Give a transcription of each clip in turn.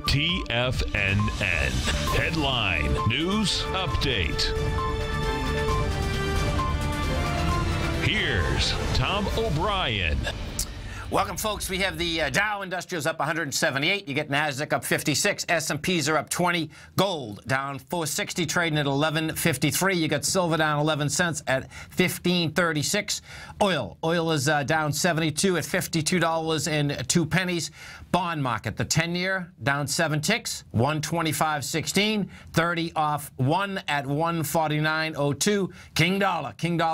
TFNN. Headline News Update. Here's Tom O'Brien. Welcome, folks. We have the Dow Industrials up 178. You get NASDAQ up 56. S&Ps are up 20. Gold down 460, trading at 11.53. You got silver down 11 cents at 15.36. Oil is down 72 at $52.02. Bond market, the 10-year down 7 ticks, 125.16. 30 off 1 at 149.02. King dollar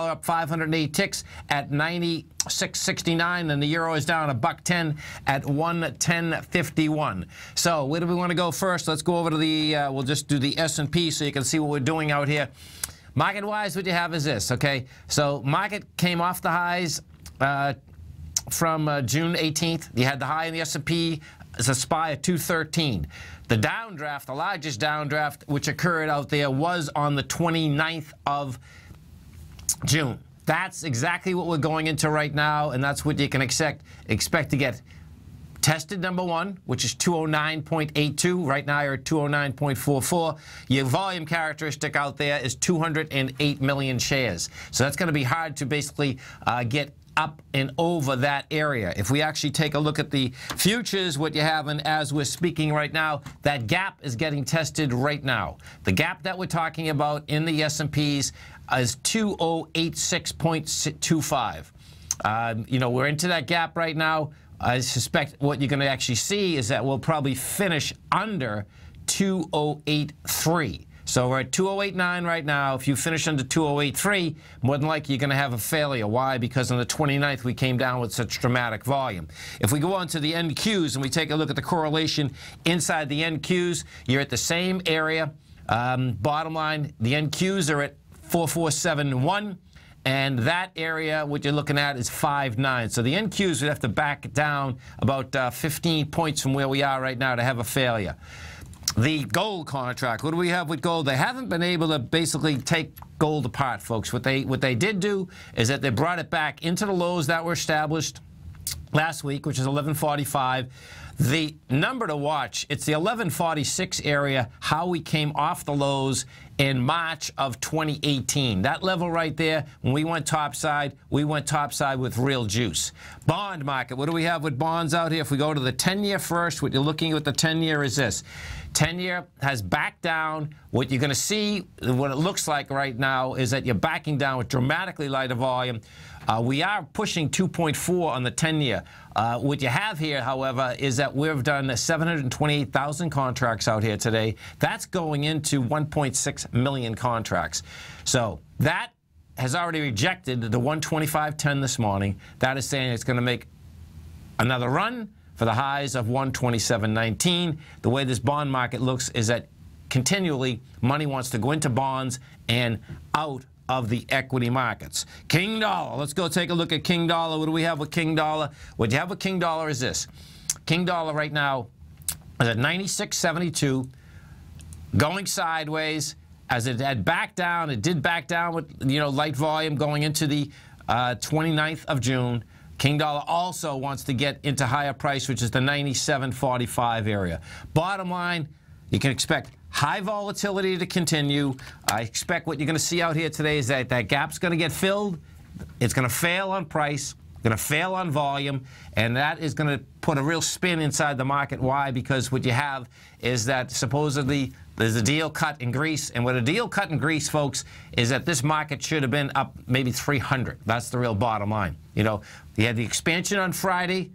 up 508 ticks at 96.69, and the euro is down $1.10 at 110.51. So where do we want to go first? Let's go over to the we'll just do the S&P so you can see what we're doing out here. Market-wise, what you have is this, okay? So market came off the highs from June 18th. You had the high in the S&P as a SPY at 213. The downdraft, the largest downdraft which occurred out there, was on the 29th of June. That's exactly what we're going into right now, and that's what you can expect to get tested, number one, which is 209.82. Right now you're at 209.44. Your volume characteristic out there is 208 million shares. So that's going to be hard to basically get up and over that area. If we actually take a look at the futures, what you have, and as we're speaking right now, that gap is getting tested right now. The gap that we're talking about in the S&Ps is 2086.25. You know, we're into that gap right now. I suspect what you're going to actually see is that we'll probably finish under 2083. So we're at 2089 right now. If you finish under 2083, more than likely you're going to have a failure. Why? Because on the 29th we came down with such dramatic volume. If we go on to the NQs and we take a look at the correlation inside the NQs, you're at the same area. Bottom line, the NQs are at 4471. And that area, what you're looking at, is 5.9. So the NQs would have to back down about 15 points from where we are right now to have a failure. The gold contract, what do we have with gold? They haven't been able to basically take gold apart, folks. What they did do is that they brought it back into the lows that were established last week, which is 1145. The number to watch, it's the 1146 area, how we came off the lows in March of 2018. That level right there, when we went topside with real juice. Bond market, what do we have with bonds out here? If we go to the 10-year first, what you're looking at with the 10-year is this. 10-year has backed down. What you're going to see, what it looks like right now, is that you're backing down with dramatically lighter volume. We are pushing 2.4 on the 10-year. What you have here, however, is that we've done 728,000 contracts out here today. That's going into 1.6 million contracts. So that has already rejected the 125.10 this morning. That is saying it's going to make another run for the highs of 127.19. The way this bond market looks is that continually money wants to go into bonds and out of the equity markets. King dollar. Let's go take a look at King dollar. What do we have with King dollar? What you have with King dollar is this. King dollar right now is at 96.72, going sideways. As it had backed down, it did back down with, you know, light volume going into the 29th of June. King dollar also wants to get into higher price, which is the 97.45 area. Bottom line, you can expect high volatility to continue. I expect what you're going to see out here today is that that gap's going to get filled. It's going to fail on price, going to fail on volume, and that is going to put a real spin inside the market. Why? Because what you have is that supposedly there's a deal cut in Greece, and what a deal cut in Greece, folks, is that this market should have been up maybe 300. That's the real bottom line. You know, you had the expansion on Friday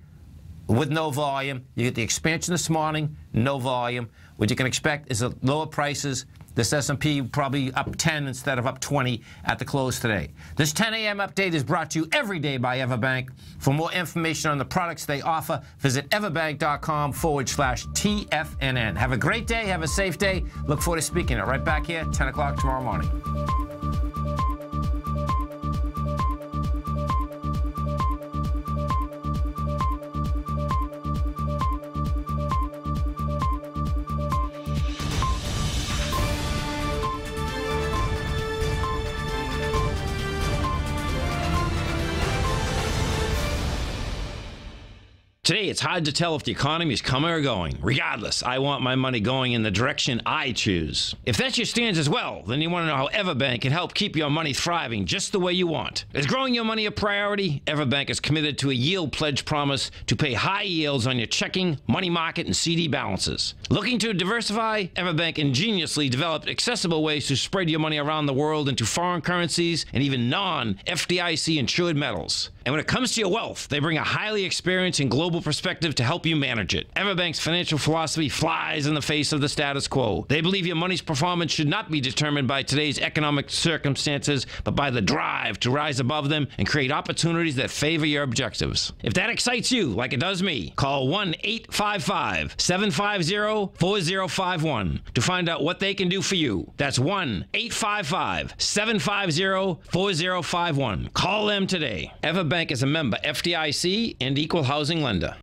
with no volume. You get the expansion this morning, no volume. What you can expect is lower prices. This S&P probably up 10 instead of up 20 at the close today. This 10 a.m. update is brought to you every day by Everbank. For more information on the products they offer, visit everbank.com/TFNN. Have a great day. Have a safe day. Look forward to speaking right back here, 10 o'clock tomorrow morning. Today, it's hard to tell if the economy is coming or going. Regardless, I want my money going in the direction I choose. If that's your stance as well, then you want to know how Everbank can help keep your money thriving just the way you want. Is growing your money a priority? Everbank is committed to a yield pledge promise to pay high yields on your checking, money market, and CD balances. Looking to diversify? Everbank ingeniously developed accessible ways to spread your money around the world into foreign currencies and even non-FDIC insured metals. And when it comes to your wealth, they bring a highly experienced and global perspective to help you manage it. Everbank's financial philosophy flies in the face of the status quo. They believe your money's performance should not be determined by today's economic circumstances, but by the drive to rise above them and create opportunities that favor your objectives. If that excites you, like it does me, call 1-855-750-4051 to find out what they can do for you. That's 1-855-750-4051. Call them today. Everbank is a member FDIC and equal housing lender.